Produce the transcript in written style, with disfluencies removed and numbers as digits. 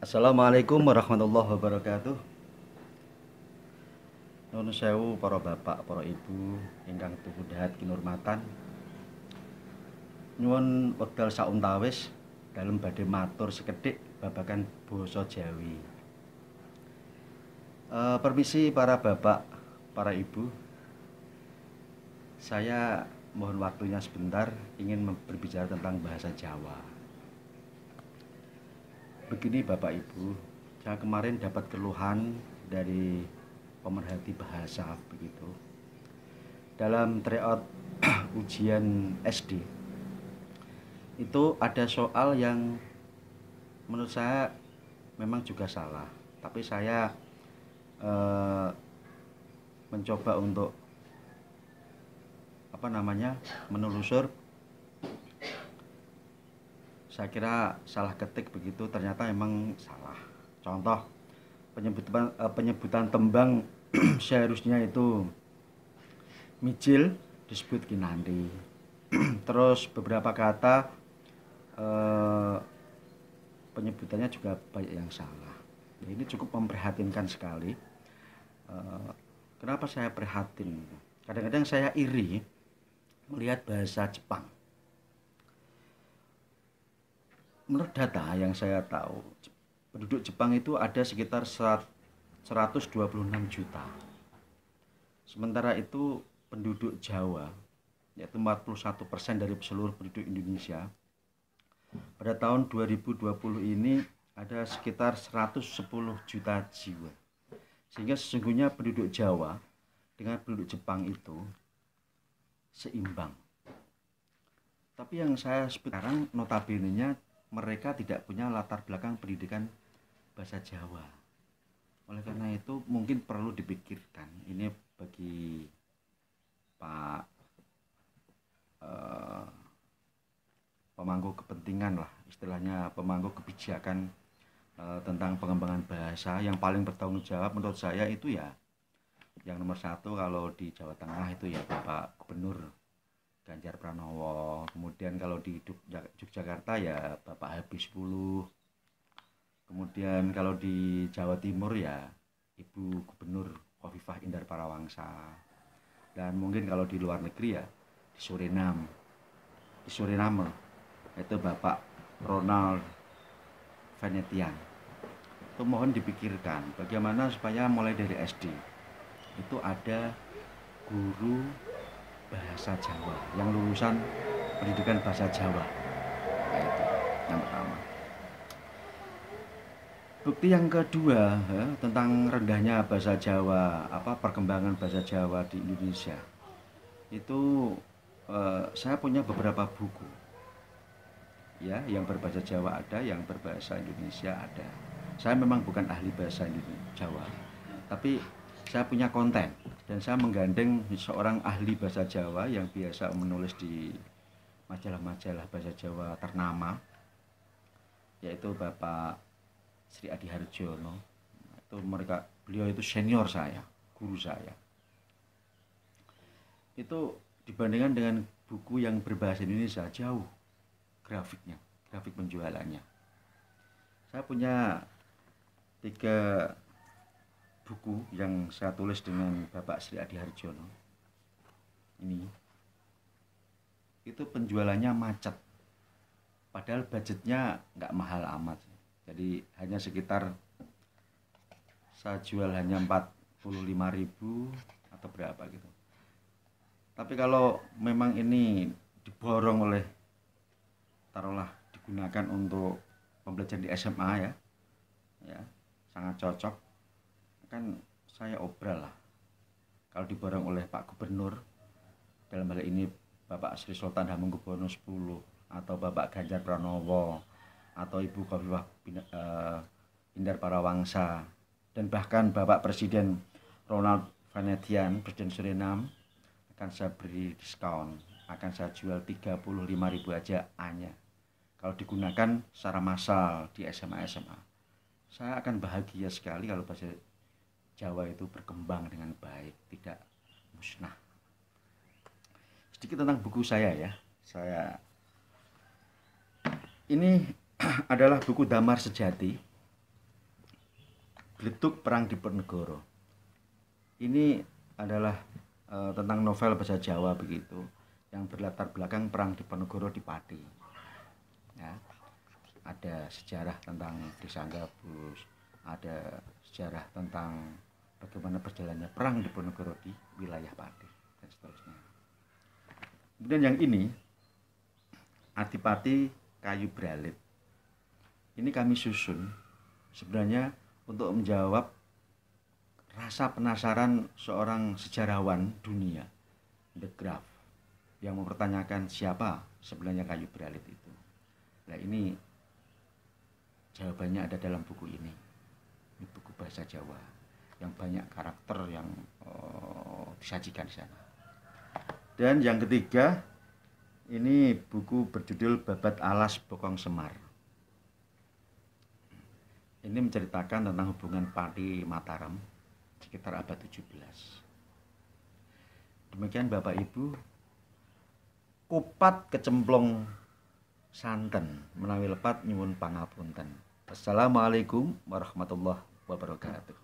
Assalamualaikum warahmatullahi wabarakatuh. Nuwun sewu para bapak, para ibu ingkang tuhu dahat kinurmatan. Nyuwun wekdal sauntawis dalem badhe matur sekedhik babagan basa Jawi. Permisi para bapak, para ibu. Saya mohon waktunya sebentar ingin berbicara tentang bahasa Jawa. Begini Bapak Ibu, saya kemarin dapat keluhan dari pemerhati bahasa begitu. Dalam tryout ujian SD itu ada soal yang menurut saya memang juga salah, tapi saya eh, mencoba untuk menelusur. Saya kira salah ketik begitu, ternyata memang salah. Contoh penyebutan tembang seharusnya itu mijil disebut kinandi. Terus beberapa kata eh, penyebutannya juga banyak yang salah. Ini cukup memprihatinkan sekali. Eh, Kenapa saya prihatin? Kadang-kadang saya iri melihat bahasa Jepang. Menurut data yang saya tahu, penduduk Jepang itu ada sekitar 126 juta. Sementara itu penduduk Jawa, yaitu 41% dari seluruh penduduk Indonesia, pada tahun 2020 ini ada sekitar 110 juta jiwa. Sehingga sesungguhnya penduduk Jawa dengan penduduk Jepang itu seimbang. Tapi yang saya sekarang notabene-nya mereka tidak punya latar belakang pendidikan bahasa Jawa. Oleh karena itu mungkin perlu dipikirkan ini bagi Pak eh, pemangku kepentingan lah, istilahnya pemangku kebijakan tentang pengembangan bahasa. Yang paling bertanggung jawab menurut saya itu ya yang nomor satu kalau di Jawa Tengah itu ya Bapak Gubernur Ganjar Pranowo. Kemudian kalau di Yogyakarta ya Bapak Habibie 10. Kemudian kalau di Jawa Timur ya Ibu Gubernur Khofifah Indar Parawangsa. Dan mungkin kalau di luar negeri ya di Suriname itu Bapak Ronald Venetian. Itu mohon dipikirkan bagaimana supaya mulai dari SD itu ada guru bahasa Jawa yang lulusan pendidikan bahasa Jawa. Nah, itu yang pertama. Bukti yang kedua tentang rendahnya bahasa Jawa, perkembangan bahasa Jawa di Indonesia. Itu saya punya beberapa buku. Ya, yang berbahasa Jawa ada, yang berbahasa Indonesia ada. Saya memang bukan ahli bahasa Jawa, tapi saya punya konten dan saya menggandeng seorang ahli bahasa Jawa yang biasa menulis di majalah-majalah bahasa Jawa ternama, yaitu Bapak Sri Adi Harjono. Beliau itu senior saya, guru saya. Itu dibandingkan dengan buku yang berbahasa Indonesia jauh grafiknya, grafik penjualannya. Saya punya 3 buku yang saya tulis dengan Bapak Sri Adi Harjono. Ini itu penjualannya macet. Padahal budgetnya nggak mahal amat. Jadi hanya sekitar saya jual hanya 45.000 atau berapa gitu. Tapi kalau memang ini diborong oleh, taruhlah digunakan untuk pembelajaran di SMA ya sangat cocok. Kan saya obral lah. Kalau diborong oleh Pak Gubernur, dalam hal ini Bapak Sri Sultan Hamengkubuwono X atau Bapak Ganjar Pranowo atau Ibu Khofifah Indar Parawangsa dan bahkan Bapak Presiden Ronald Venetian, Presiden Suriname, akan saya beri diskon, akan saya jual 35.000 aja hanya kalau digunakan secara massal di SMA. Saya akan bahagia sekali kalau bahasa Jawa itu berkembang dengan baik, tidak musnah. Sedikit tentang buku saya ya. Ini adalah buku Damar Sejati Gletuk Perang Diponegoro. Ini adalah tentang novel bahasa Jawa begitu, yang berlatar belakang Perang Diponegoro di Pati. Ya, ada sejarah tentang Desa Gabus, ada sejarah tentang bagaimana perjalanannya Perang Diponegoro di wilayah Pati dan seterusnya. Kemudian yang ini Adipati Kayu Bralit. Ini kami susun sebenarnya untuk menjawab rasa penasaran seorang sejarawan dunia, De Graaf, yang mempertanyakan siapa sebenarnya Kayu Bralit itu. Nah, ini jawabannya ada dalam buku ini. Ini buku bahasa Jawa yang banyak karakter yang disajikan di sana. Dan yang ketiga, ini buku berjudul Babat Alas Bokong Semar. Ini menceritakan tentang hubungan Pati Mataram sekitar abad 17. Demikian Bapak Ibu, kupat kecemplung santen menawi lepat nyuwun pangapunten. Assalamualaikum warahmatullahi wabarakatuh.